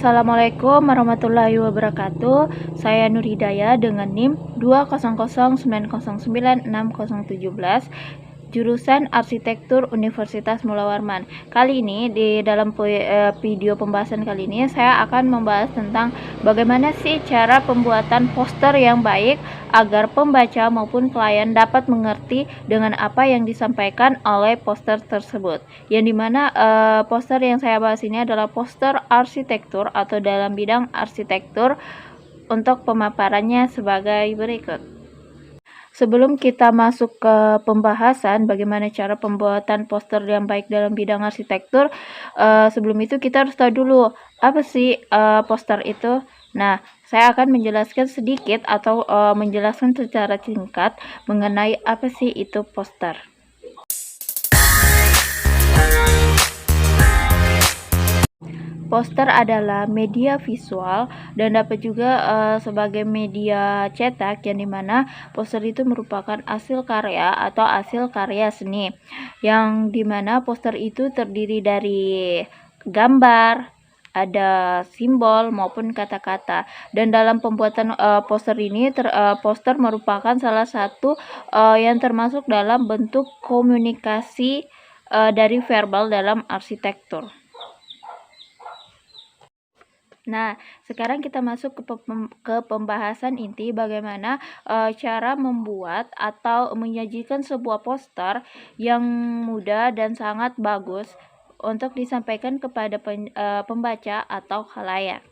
Assalamualaikum warahmatullahi wabarakatuh. Saya Nur Hidayah dengan NIM 20090960017, jurusan Arsitektur Universitas Mula Warman. Kali ini di dalam video pembahasan kali ini saya akan membahas tentang bagaimana sih cara pembuatan poster yang baik agar pembaca maupun klien dapat mengerti dengan apa yang disampaikan oleh poster tersebut. Yang dimana poster yang saya bahas ini adalah poster arsitektur atau dalam bidang arsitektur. Untuk pemaparannya sebagai berikut. Sebelum kita masuk ke pembahasan bagaimana cara pembuatan poster yang baik dalam bidang arsitektur, sebelum itu kita harus tahu dulu apa sih poster itu. Nah, saya akan menjelaskan sedikit atau menjelaskan secara singkat mengenai apa sih itu poster. Poster adalah media visual dan dapat juga sebagai media cetak, yang dimana poster itu merupakan hasil karya atau hasil karya seni, yang dimana poster itu terdiri dari gambar, ada simbol maupun kata-kata. Dan dalam pembuatan poster ini poster merupakan salah satu yang termasuk dalam bentuk komunikasi dari verbal dalam arsitektur. Nah, sekarang kita masuk ke pembahasan inti bagaimana cara membuat atau menyajikan sebuah poster yang mudah dan sangat bagus untuk disampaikan kepada pembaca atau khalayak.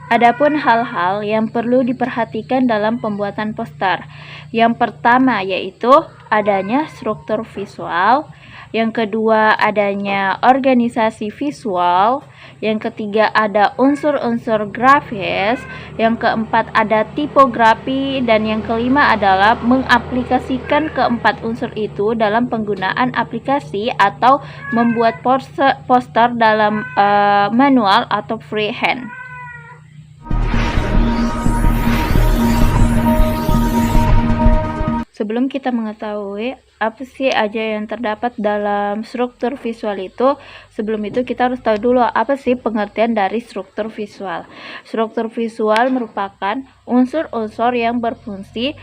Adapun hal-hal yang perlu diperhatikan dalam pembuatan poster. Yang pertama yaitu adanya struktur visual, yang kedua adanya organisasi visual, yang ketiga ada unsur-unsur grafis, yang keempat ada tipografi, dan yang kelima adalah mengaplikasikan keempat unsur itu dalam penggunaan aplikasi atau membuat poster dalam manual atau freehand. Sebelum kita mengetahui apa sih aja yang terdapat dalam struktur visual itu, sebelum itu kita harus tahu dulu apa sih pengertian dari struktur visual. Struktur visual merupakan unsur-unsur yang berfungsi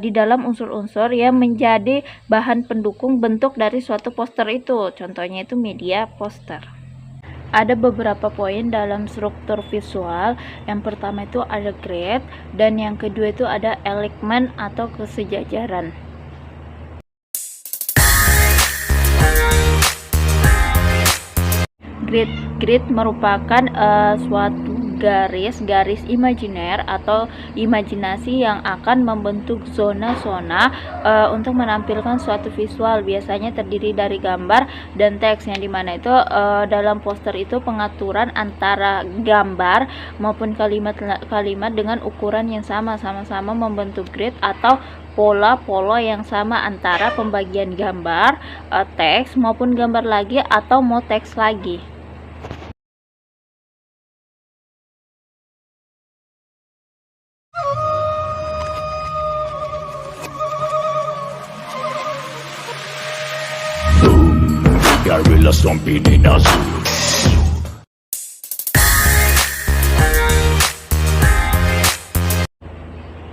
di dalam unsur-unsur yang menjadi bahan pendukung bentuk dari suatu poster itu. Contohnya itu media poster. Ada beberapa poin dalam struktur visual. Yang pertama itu ada grid, dan yang kedua itu ada alignment atau kesejajaran. Grid merupakan suatu garis imajiner atau imajinasi yang akan membentuk zona-zona untuk menampilkan suatu visual, biasanya terdiri dari gambar dan teks, yang dimana itu dalam poster itu pengaturan antara gambar maupun kalimat dengan ukuran yang sama-sama membentuk grid atau pola-pola yang sama antara pembagian gambar, teks maupun gambar lagi atau mau teks lagi. Gorilla stomping in a zoo.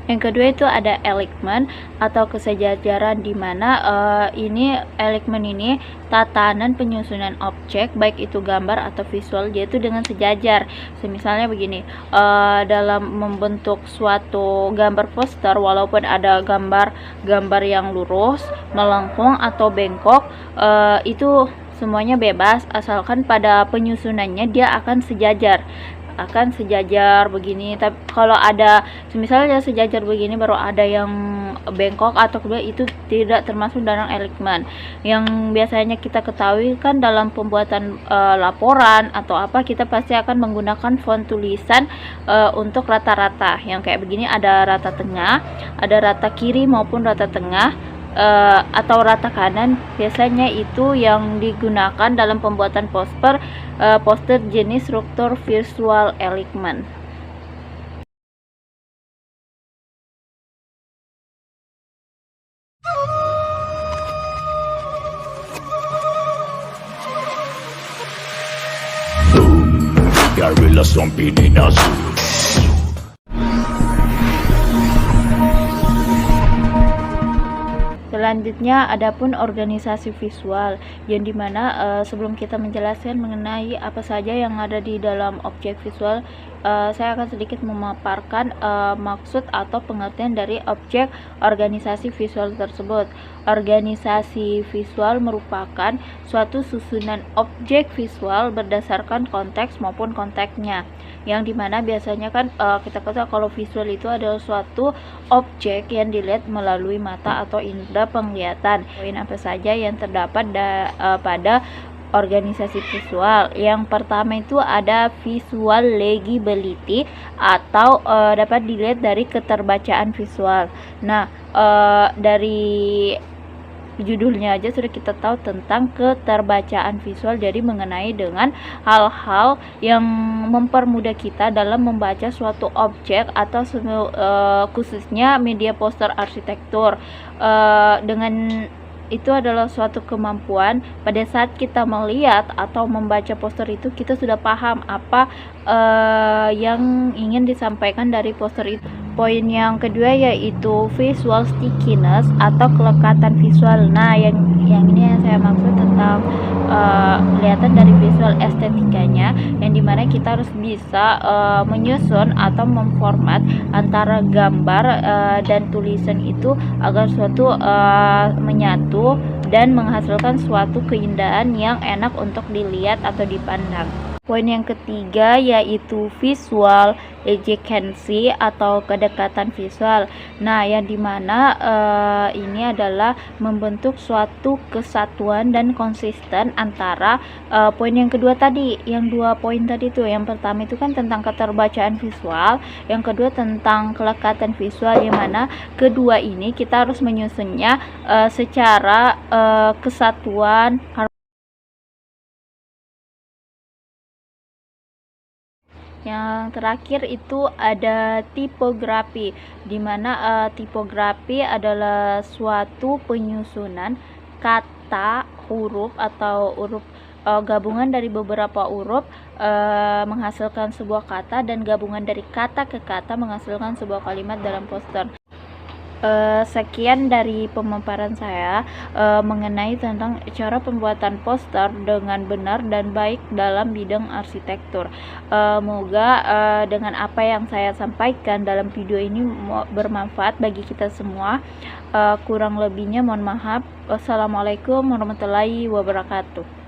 Yang kedua itu ada alignment atau kesejajaran, di mana ini alignment ini tatanan penyusunan objek baik itu gambar atau visual yaitu dengan sejajar. Misalnya begini, dalam membentuk suatu gambar poster, walaupun ada gambar yang lurus, melengkung atau bengkok, itu semuanya bebas asalkan pada penyusunannya dia akan sejajar begini. Tapi kalau ada misalnya sejajar begini baru ada yang bengkok atau kedua, itu tidak termasuk dalam alignment. Yang biasanya kita ketahui kan dalam pembuatan laporan atau apa, kita pasti akan menggunakan font tulisan untuk rata-rata yang kayak begini, ada rata tengah, ada rata kiri maupun rata tengah, atau rata kanan. Biasanya itu yang digunakan dalam pembuatan poster jenis struktur visual alignment. gorilla stomping in a zoo. Selanjutnya adapun organisasi visual, yang dimana sebelum kita menjelaskan mengenai apa saja yang ada di dalam objek visual, saya akan sedikit memaparkan maksud atau pengertian dari objek organisasi visual tersebut. Organisasi visual merupakan suatu susunan objek visual berdasarkan konteks maupun konteksnya, yang dimana biasanya kan kita kata kalau visual itu adalah suatu objek yang dilihat melalui mata atau indera penglihatan. Poin apa saja yang terdapat pada organisasi visual? Yang pertama itu ada visual legibility atau dapat dilihat dari keterbacaan visual. Nah, dari judulnya aja sudah kita tahu tentang keterbacaan visual, jadi mengenai dengan hal-hal yang mempermudah kita dalam membaca suatu objek atau khususnya media poster arsitektur. Dengan itu adalah suatu kemampuan pada saat kita melihat atau membaca poster itu kita sudah paham apa yang ingin disampaikan dari poster itu. Poin yang kedua yaitu visual stickiness atau kelekatan visual. Nah, yang ini yang saya maksud tentang kelihatan dari visual estetikanya, yang dimana kita harus bisa menyusun atau memformat antara gambar dan tulisan itu agar suatu menyatu dan menghasilkan suatu keindahan yang enak untuk dilihat atau dipandang. Poin yang ketiga yaitu visual adjacency atau kedekatan visual. Nah, yang dimana ini adalah membentuk suatu kesatuan dan konsisten antara poin yang kedua tadi, yang dua poin tadi tuh. Yang pertama itu kan tentang keterbacaan visual, yang kedua tentang kelekatan visual, yang mana kedua ini kita harus menyusunnya secara kesatuan. Yang terakhir itu ada tipografi, di mana tipografi adalah suatu penyusunan kata, huruf atau huruf gabungan dari beberapa huruf menghasilkan sebuah kata, dan gabungan dari kata ke kata menghasilkan sebuah kalimat dalam poster. Sekian dari pemaparan saya mengenai tentang cara pembuatan poster dengan benar dan baik dalam bidang arsitektur. Semoga dengan apa yang saya sampaikan dalam video ini bermanfaat bagi kita semua. Kurang lebihnya mohon maaf. Wassalamualaikum warahmatullahi wabarakatuh.